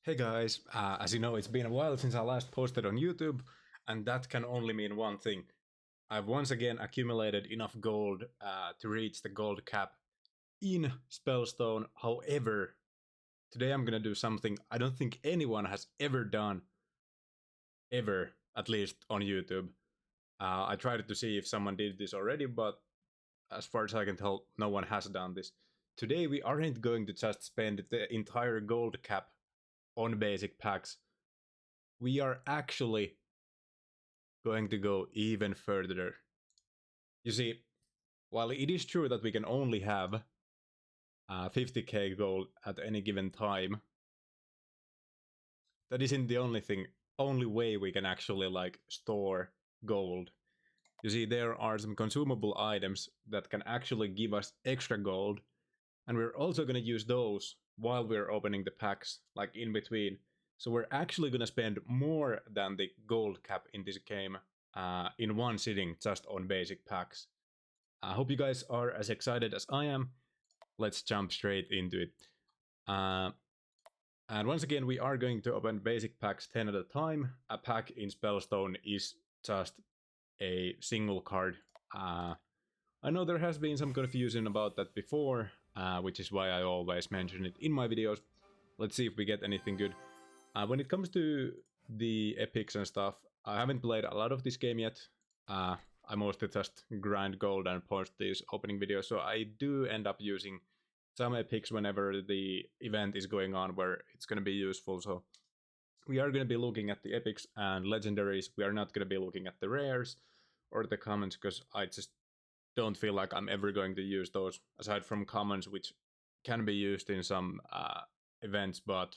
Hey guys, as you know, it's been a while since I last posted on YouTube, and that can only mean one thing. I've once again accumulated enough gold to reach the gold cap in Spellstone. However, today I'm gonna do something I don't think anyone has ever done, ever, at least on YouTube. I tried to see if someone did this already, but as far as I can tell, no one has done this. Today we aren't going to just spend the entire gold cap on basic packs. We are actually going to go even further. You see, while it is true that we can only have 50k gold at any given time, that isn't the only way we can actually store gold. You see, there are some consumable items that can actually give us extra gold, and we're also going to use those while we're opening the packs, like in between. So we're actually going to spend more than the gold cap in this game in one sitting just on basic packs. I hope you guys are as excited as I am. Let's jump straight into it. And once again, we are going to open basic packs 10 at a time. A pack in Spellstone is just a single card. I know there has been some confusion about that before, which is why I always mention it in my videos. Let's see if we get anything good. When it comes to the epics and stuff, I haven't played a lot of this game yet. I mostly just grind gold and post these opening videos, so I do end up using some epics whenever the event is going on where it's going to be useful. So we are going to be looking at the epics and legendaries. We are not going to be looking at the rares or the commons, because I just don't feel like I'm ever going to use those, aside from commons, which can be used in some events, but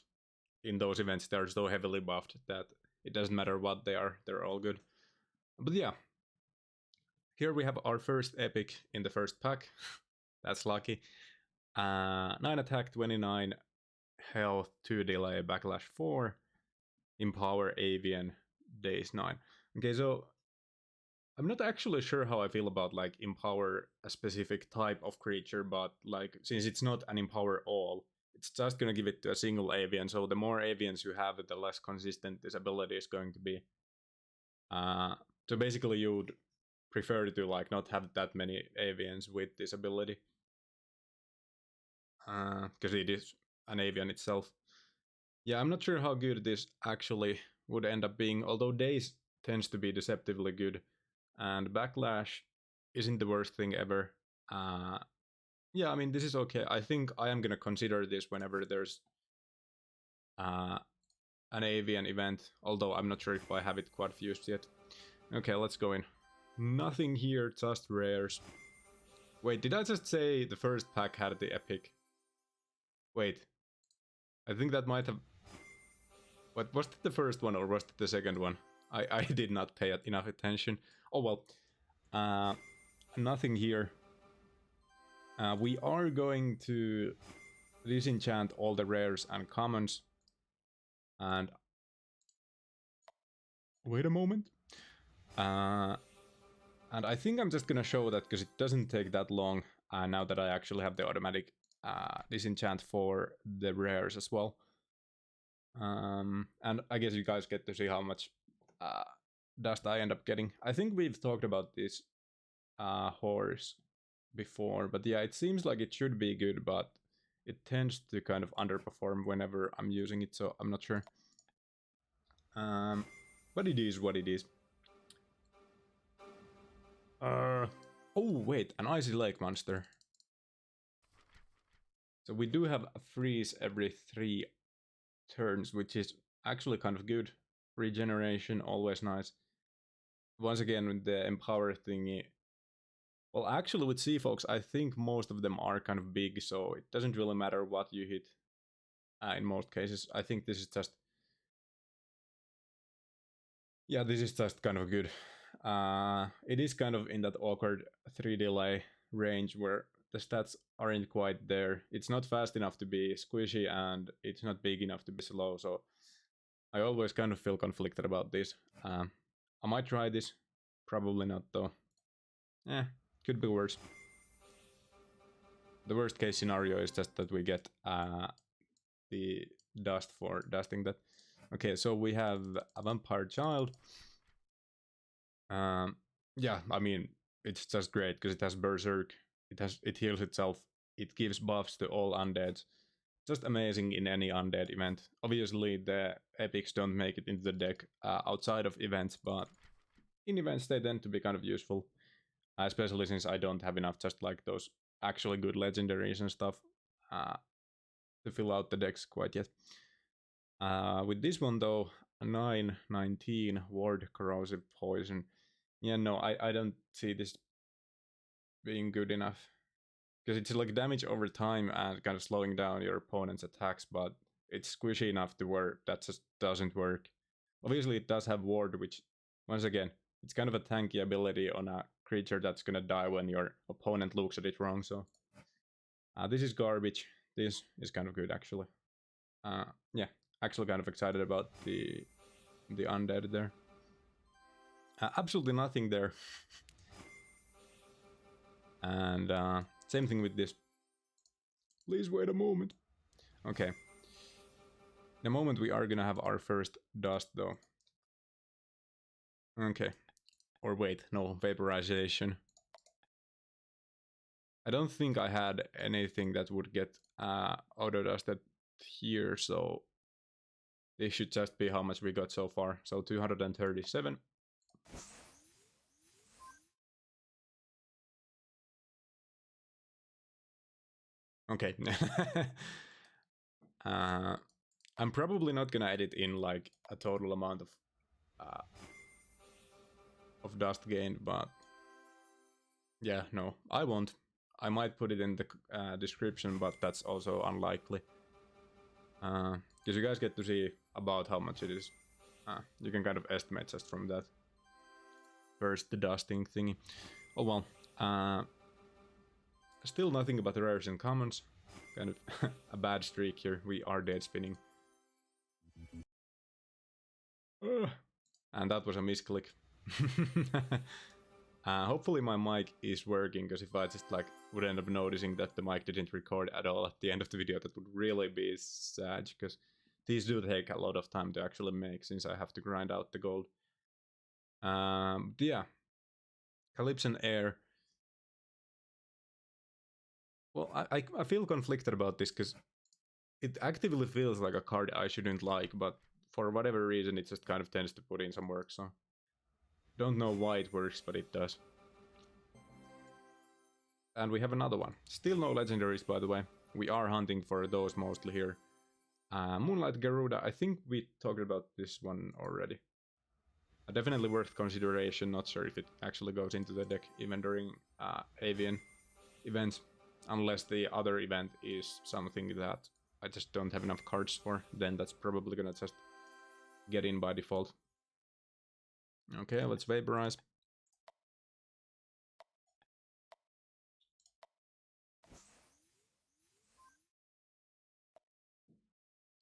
in those events they're so heavily buffed that it doesn't matter what they are, they're all good. But yeah, here we have our first epic in the first pack. That's lucky. 9 attack, 29 health, 2 delay, backlash 4, empower avian, days 9. Okay, so I'm not actually sure how I feel about empower a specific type of creature, but since it's not an empower all, it's just gonna give it to a single avian. So the more avians you have, the less consistent this ability is going to be. So basically, you would prefer to not have that many avians with this ability, because it is an avian itself. Yeah, I'm not sure how good this actually would end up being, although days tends to be deceptively good, and backlash isn't the worst thing ever. Yeah, I mean, this is okay. I think I am gonna consider this whenever there's an avian event, although I'm not sure if I have it quite fused yet. Okay, let's go in. Nothing here, just rares. Wait, did I just say the first pack had the epic? Wait, I think that might have... What, was it the first one or was it the second one? I did not pay enough attention. Oh well. Nothing here. We are going to disenchant all the rares and commons. And... Wait a moment. And I think I'm just gonna show that because it doesn't take that long now that I actually have the automatic disenchant for the rares as well. And I guess you guys get to see how much dust I end up getting. I think we've talked about this horse before, but yeah, it seems like it should be good, but it tends to kind of underperform whenever I'm using it, so I'm not sure. But it is what it is. Oh wait, an icy lake monster. So we do have a freeze every 3 turns, which is actually kind of good. Regeneration, always nice. Once again, with the empower thingy. Well, actually with sea folks, I think most of them are kind of big, so it doesn't really matter what you hit in most cases. I think this is just... Yeah, this is just kind of good. It is kind of in that awkward 3 delay range where the stats aren't quite there. It's not fast enough to be squishy and it's not big enough to be slow, so I always kind of feel conflicted about this. I might try this, probably not though. Could be worse. The worst case scenario is just that we get the dust for dusting that. Okay, so we have a vampire child. Yeah, I mean, it's just great because it has berserk. It heals itself. It gives buffs to all undeads. Just amazing in any undead event. Obviously, the epics don't make it into the deck outside of events, but in events they tend to be kind of useful. Especially since I don't have enough just like those actually good legendaries and stuff to fill out the decks quite yet. With this one though, 9/19 ward corrosive poison. Yeah, no, I don't see this being good enough. Because it's like damage over time and kind of slowing down your opponent's attacks, but it's squishy enough to work. That just doesn't work. Obviously, it does have ward, which, once again, it's kind of a tanky ability on a creature that's gonna die when your opponent looks at it wrong, so... this is garbage. This is kind of good, actually. Yeah, actually kind of excited about the undead there. Absolutely nothing there. And same thing with this. Please wait a moment. Okay. In a moment we are gonna have our first dust though. Okay. Or wait, no, vaporization. I don't think I had anything that would get auto dusted here, so this should just be how much we got so far. So 237. Okay. I'm probably not gonna edit in like a total amount of dust gain, but yeah, no, I won't. I might put it in the description, but that's also unlikely. Because you guys get to see about how much it is. You can kind of estimate just from that. First, the dusting thingy. Oh well. Still nothing but the rares and commons. Kind of a bad streak here. We are dead spinning. And that was a misclick. Hopefully my mic is working, because if I just like would end up noticing that the mic didn't record at all at the end of the video, that would really be sad, because these do take a lot of time to actually make, since I have to grind out the gold. Yeah. Calypso Air. Well, I feel conflicted about this, because it actively feels like a card I shouldn't like, but for whatever reason it just kind of tends to put in some work, so... Don't know why it works, but it does. And we have another one. Still no legendaries, by the way. We are hunting for those mostly here. Moonlight Garuda, I think we talked about this one already. Definitely worth consideration, not sure if it actually goes into the deck even during avian events. Unless the other event is something that I just don't have enough cards for, then that's probably gonna just get in by default. Okay, let's vaporize.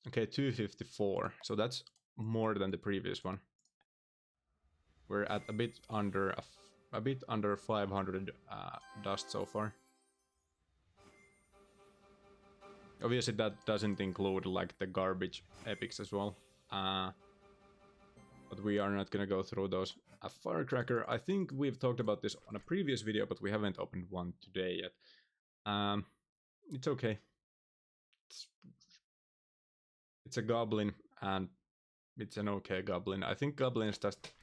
Okay, 254. So that's more than the previous one. We're at a bit under 500 dust so far. Obviously that doesn't include like the garbage epics as well. But we are not gonna go through those. A firecracker, I think we've talked about this on a previous video, but we haven't opened one today yet. It's okay. It's a goblin, and it's an okay goblin. I think goblins just...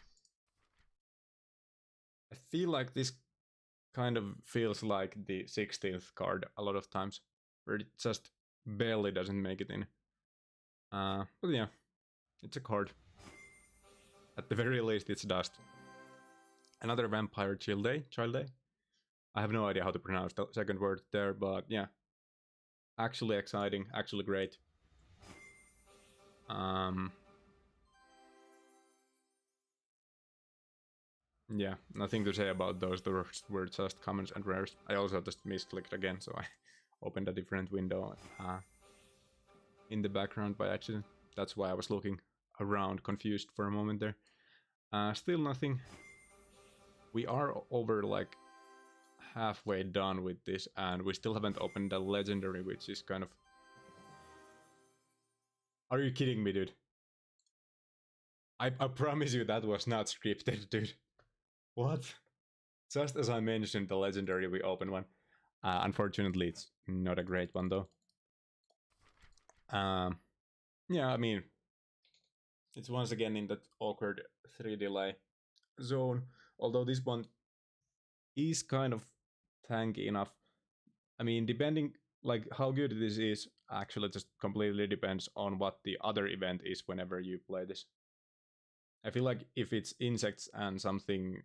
I feel like this kind of feels like the 16th card a lot of times, where it just barely doesn't make it in. But yeah, it's a card. At the very least, it's dust. Another vampire child day. I have no idea how to pronounce the second word there, but yeah. Actually exciting, actually great. Yeah, nothing to say about those. Those were just commons and rares. I also just misclicked again, so I opened a different window in the background by accident. That's why I was looking around confused for a moment there. Still nothing. We are over like halfway done with this, and we still haven't opened the legendary, which is kind of Are you kidding me, dude? I promise you that was not scripted, dude. What? Just as I mentioned, the legendary we open one. Unfortunately, it's not a great one though. Um, yeah, I mean, it's once again in that awkward 3 delay zone. Although this one is kind of tanky enough. I mean, depending like how good this is actually just completely depends on what the other event is whenever you play this. I feel like if it's insects and something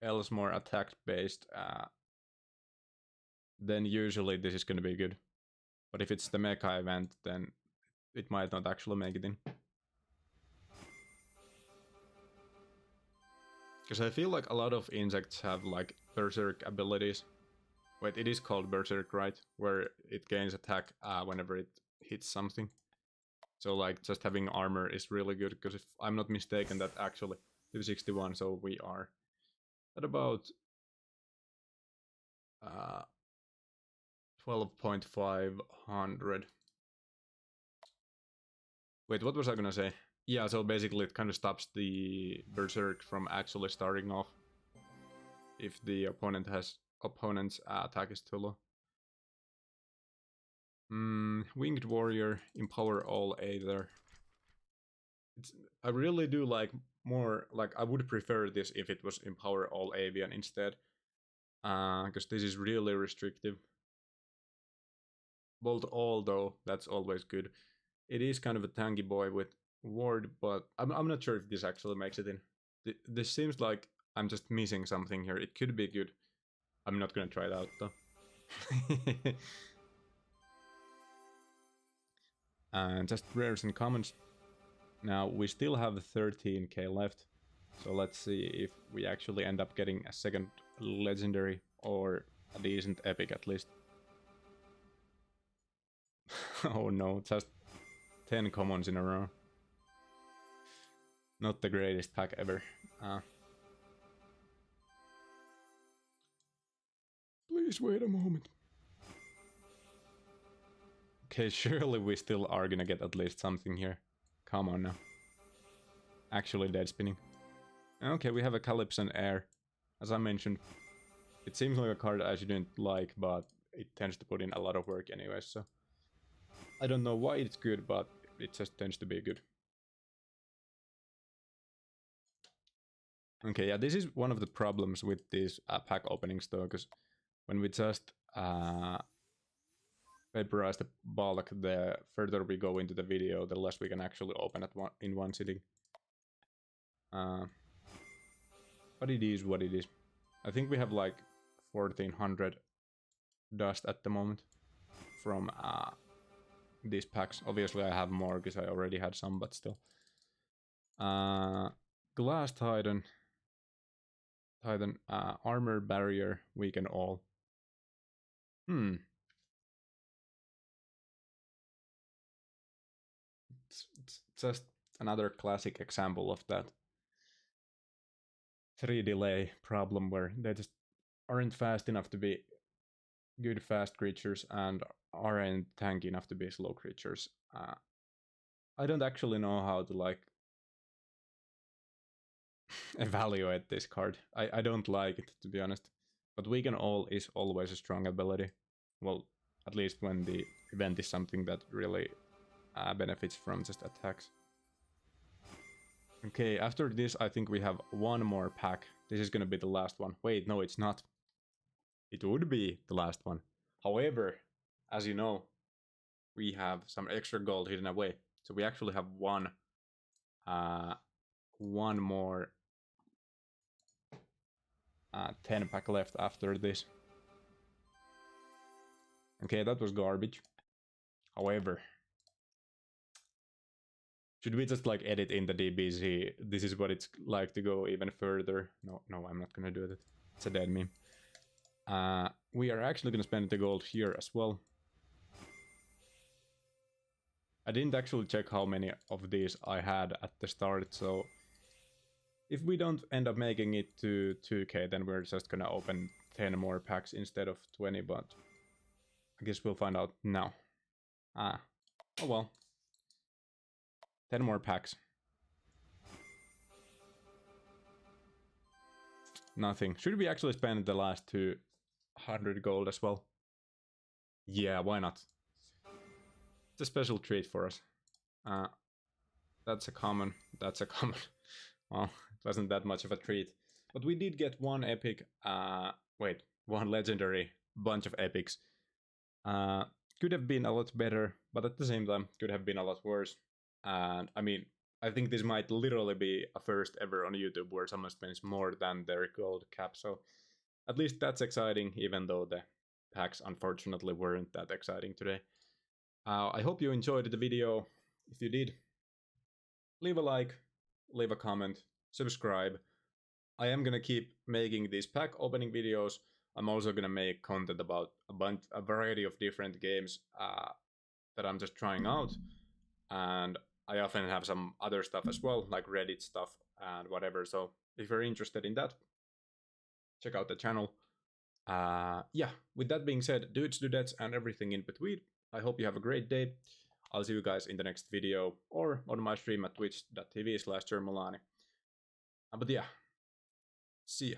else more attack based, then usually this is going to be good. But if it's the mecha event, then it might not actually make it in. Because I feel like a lot of insects have like berserk abilities. Wait, it is called berserk, right? Where it gains attack whenever it hits something. So like just having armor is really good, because if I'm not mistaken, that actually 261, so we are at about 12,500. Wait, what was I gonna say? Yeah, so basically it kind of stops the berserk from actually starting off if the opponent's attack is too low. Winged warrior, empower all A there. I really do like more, like I would prefer this if it was empower all avian instead, because this is really restrictive. Bolt all though, that's always good. It is kind of a tanky boy with ward, but I'm not sure if this actually makes it in. This seems like I'm just missing something here. It could be good. I'm not gonna try it out though. And just rares and commons. Now we still have 13k left, so let's see if we actually end up getting a second legendary or a decent epic at least. Oh no, just 10 commons in a row. Not the greatest pack ever. Please wait a moment. Okay, surely we still are gonna get at least something here. Come on now. Actually dead spinning. Okay, we have a Calypson Air. As I mentioned, it seems like a card I shouldn't like, but it tends to put in a lot of work anyway, so... I don't know why it's good, but it just tends to be good. Okay, yeah, this is one of the problems with these pack openings though, because when we just vaporize the bulk, the further we go into the video, the less we can actually open in one sitting. But it is what it is. I think we have like 1400 dust at the moment from these packs. Obviously I have more because I already had some, but still. Glass Titan, armor barrier, weaken all. It's just another classic example of that 3 delay problem where they just aren't fast enough to be good fast creatures and aren't tanky enough to be slow creatures. I don't actually know how to like evaluate this card. I don't like it, to be honest. But weaken all is always a strong ability. Well, at least when the event is something that really benefits from just attacks. Okay, after this I think we have one more pack. This is gonna be the last one. Wait, no, it's not. It would be the last one. However, as you know, we have some extra gold hidden away. So we actually have one more 10 pack left after this. Okay, that was garbage. However, should we just like edit in the DBZ? This is what it's like to go even further. No, I'm not gonna do that. It's a dead meme. We are actually gonna spend the gold here as well. I didn't actually check how many of these I had at the start, so if we don't end up making it to 2k, then we're just gonna open 10 more packs instead of 20, but I guess we'll find out now. Oh well. 10 more packs. Nothing. Should we actually spend the last 200 gold as well? Yeah, why not? It's a special treat for us. Uh, that's a common. That's a common. Well, it wasn't that much of a treat. But we did get one epic. Wait, one legendary, bunch of epics. Uh, could have been a lot better, but at the same time, could have been a lot worse. And I mean, I think this might literally be a first ever on YouTube where someone spends more than their gold cap. So at least that's exciting, even though the packs unfortunately weren't that exciting today. I hope you enjoyed the video. If you did, leave a like, leave a comment, subscribe. I am gonna keep making these pack opening videos. I'm also gonna make content about a variety of different games that I'm just trying out, and I often have some other stuff as well, like Reddit stuff and whatever. So if you're interested in that, check out the channel. Yeah, with that being said, dudes, dudettes, and everything in between, I hope you have a great day. I'll see you guys in the next video or on my stream at twitch.tv/Germolani. But yeah, see ya.